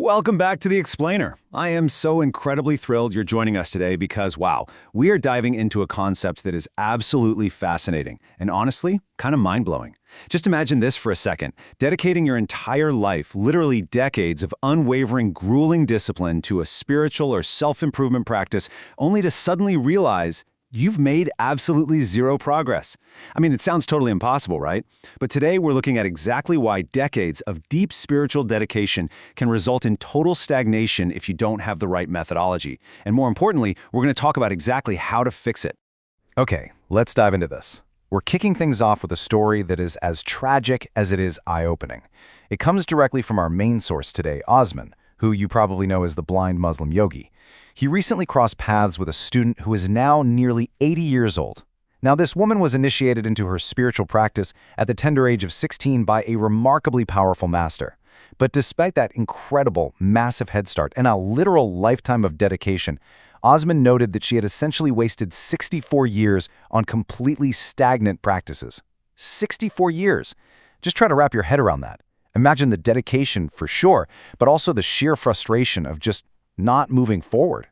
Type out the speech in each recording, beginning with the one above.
Welcome back to The Explainer. I am so incredibly thrilled you're joining us today because, wow, we are diving into a concept that is absolutely fascinating and honestly, kind of mind-blowing. Just imagine this for a second, dedicating your entire life, literally decades of unwavering, grueling discipline to a spiritual or self-improvement practice, only to suddenly realize you've made absolutely zero progress. I mean, it sounds totally impossible, right? But today we're looking at exactly why decades of deep spiritual dedication can result in total stagnation if you don't have the right methodology. And more importantly, we're going to talk about exactly how to fix it. Okay, let's dive into this. We're kicking things off with a story that is as tragic as it is eye-opening. It comes directly from our main source today, Osman, who you probably know as the Blind Muslim Yogi. He recently crossed paths with a student who is now nearly 80 years old. Now, this woman was initiated into her spiritual practice at the tender age of 16 by a remarkably powerful master. But despite that incredible, massive head start and a literal lifetime of dedication, Osman noted that she had essentially wasted 64 years on completely stagnant practices. 64 years! Just try to wrap your head around that. Imagine the dedication for sure, but also the sheer frustration of just not moving forward.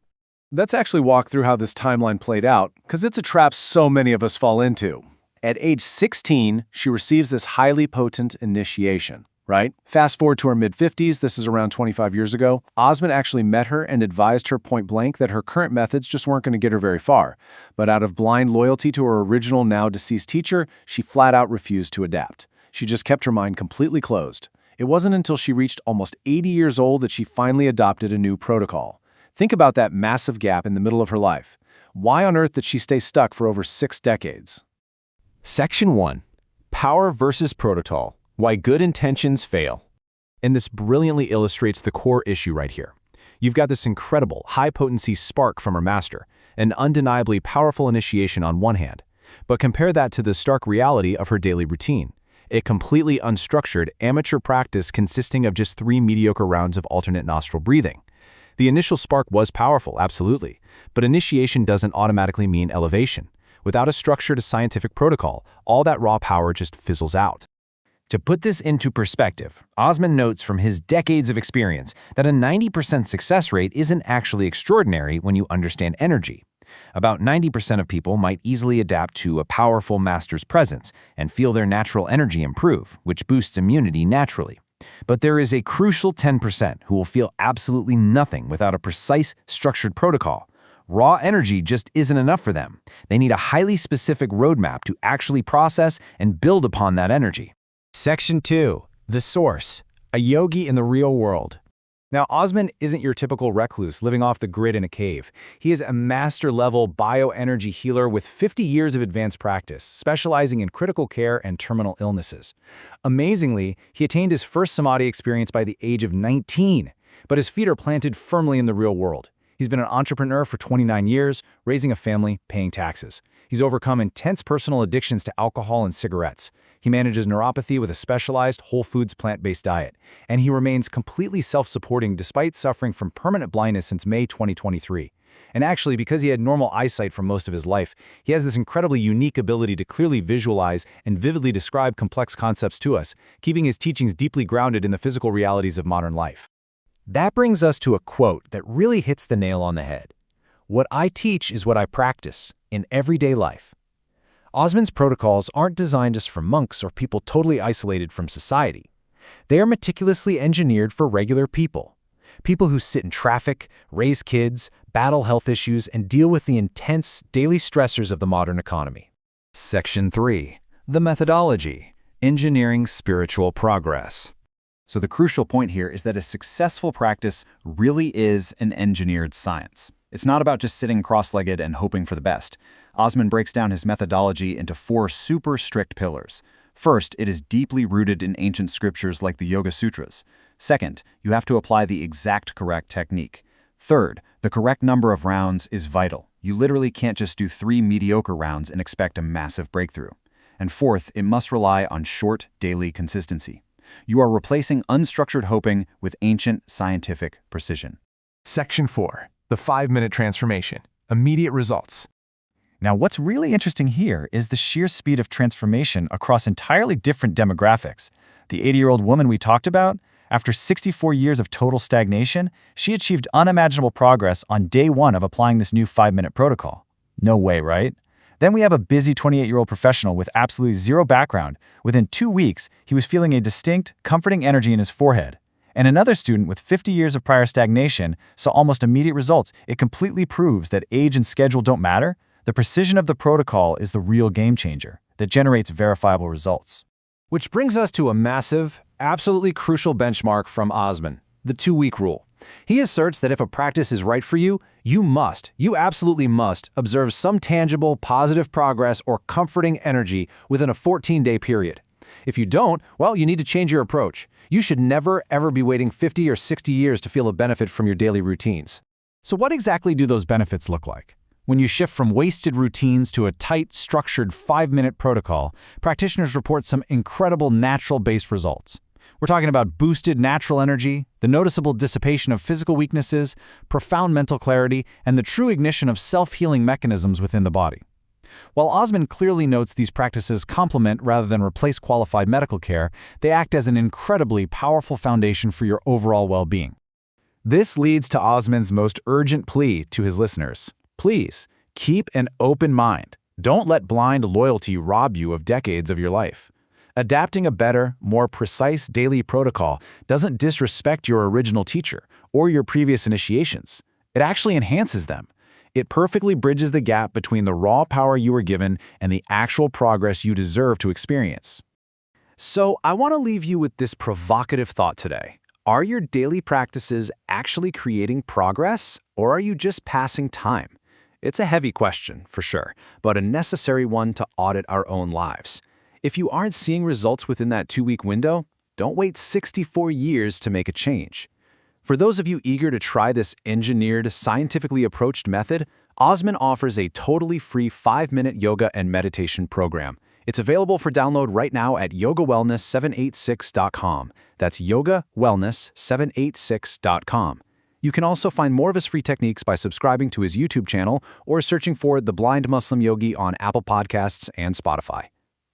Let's actually walk through how this timeline played out, because it's a trap so many of us fall into. At age 16, she receives this highly potent initiation, right? Fast forward to her mid-50s, this is around 25 years ago, Osman actually met her and advised her point blank that her current methods just weren't going to get her very far. But out of blind loyalty to her original, now deceased teacher, she flat out refused to adapt. She just kept her mind completely closed. It wasn't until she reached almost 80 years old that she finally adopted a new protocol. Think about that massive gap in the middle of her life. Why on earth did she stay stuck for over 6 decades? Section 1. Power versus Protocol. Why Good Intentions Fail. And this brilliantly illustrates the core issue right here. You've got this incredible, high-potency spark from her master, an undeniably powerful initiation on one hand. But compare that to the stark reality of her daily routine. A completely unstructured, amateur practice consisting of just 3 mediocre rounds of alternate nostril breathing. The initial spark was powerful, absolutely, but initiation doesn't automatically mean elevation. Without a structured scientific protocol, all that raw power just fizzles out. To put this into perspective, Osman notes from his decades of experience that a 90% success rate isn't actually extraordinary when you understand energy. About 90% of people might easily adapt to a powerful master's presence and feel their natural energy improve, which boosts immunity naturally. But there is a crucial 10% who will feel absolutely nothing without a precise, structured protocol. Raw energy just isn't enough for them. They need a highly specific roadmap to actually process and build upon that energy. Section 2. The Source. A Yogi in the Real World. Now, Osman isn't your typical recluse living off the grid in a cave. He is a master-level bioenergy healer with 50 years of advanced practice, specializing in critical care and terminal illnesses. Amazingly, he attained his first samadhi experience by the age of 19, but his feet are planted firmly in the real world. He's been an entrepreneur for 29 years, raising a family, paying taxes. He's overcome intense personal addictions to alcohol and cigarettes. He manages neuropathy with a specialized, whole foods plant-based diet. And he remains completely self-supporting despite suffering from permanent blindness since May 2023. And actually, because he had normal eyesight for most of his life, he has this incredibly unique ability to clearly visualize and vividly describe complex concepts to us, keeping his teachings deeply grounded in the physical realities of modern life. That brings us to a quote that really hits the nail on the head. What I teach is what I practice in everyday life. Osman's protocols aren't designed just for monks or people totally isolated from society. They are meticulously engineered for regular people. People who sit in traffic, raise kids, battle health issues, and deal with the intense daily stressors of the modern economy. Section 3. The Methodology. Engineering Spiritual Progress. So the crucial point here is that a successful practice really is an engineered science. It's not about just sitting cross-legged and hoping for the best. Osman breaks down his methodology into 4 super strict pillars. First, it is deeply rooted in ancient scriptures like the Yoga Sutras. Second, you have to apply the exact correct technique. Third, the correct number of rounds is vital. You literally can't just do 3 mediocre rounds and expect a massive breakthrough. And fourth, it must rely on short, daily consistency. You are replacing unstructured hoping with ancient scientific precision. Section 4. The 5-minute transformation. Immediate results. Now, what's really interesting here is the sheer speed of transformation across entirely different demographics. The 80-year-old woman we talked about, After 64 years of total stagnation, she achieved unimaginable progress on day 1 of applying this new 5-minute protocol. No way, right? Then we have a busy 28-year-old professional with absolutely zero background. Within 2 weeks, he was feeling a distinct, comforting energy in his forehead. And another student with 50 years of prior stagnation saw almost immediate results. It completely proves that age and schedule don't matter. The precision of the protocol is the real game changer that generates verifiable results. Which brings us to a massive, absolutely crucial benchmark from Osman, the 2-week rule. He asserts that if a practice is right for you, you absolutely must observe some tangible, positive progress or comforting energy within a 14-day period. If you don't, well, you need to change your approach. You should never, ever be waiting 50 or 60 years to feel a benefit from your daily routines. So what exactly do those benefits look like? When you shift from wasted routines to a tight, structured 5-minute protocol, practitioners report some incredible natural-based results. We're talking about boosted natural energy, the noticeable dissipation of physical weaknesses, profound mental clarity, and the true ignition of self-healing mechanisms within the body. While Osman clearly notes these practices complement rather than replace qualified medical care, they act as an incredibly powerful foundation for your overall well-being. This leads to Osman's most urgent plea to his listeners. Please, keep an open mind. Don't let blind loyalty rob you of decades of your life. Adapting a better, more precise daily protocol doesn't disrespect your original teacher or your previous initiations. It actually enhances them. It perfectly bridges the gap between the raw power you were given and the actual progress you deserve to experience. So I want to leave you with this provocative thought today. Are your daily practices actually creating progress, or are you just passing time? It's a heavy question, for sure, but a necessary one to audit our own lives. If you aren't seeing results within that 2-week window, don't wait 64 years to make a change. For those of you eager to try this engineered, scientifically approached method, Osman offers a totally free 5-minute yoga and meditation program. It's available for download right now at yogawellness786.com. That's yogawellness786.com. You can also find more of his free techniques by subscribing to his YouTube channel or searching for The Blind Muslim Yogi on Apple Podcasts and Spotify.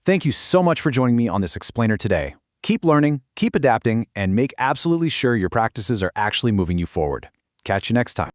Thank you so much for joining me on this explainer today. Keep learning, keep adapting, and make absolutely sure your practices are actually moving you forward. Catch you next time.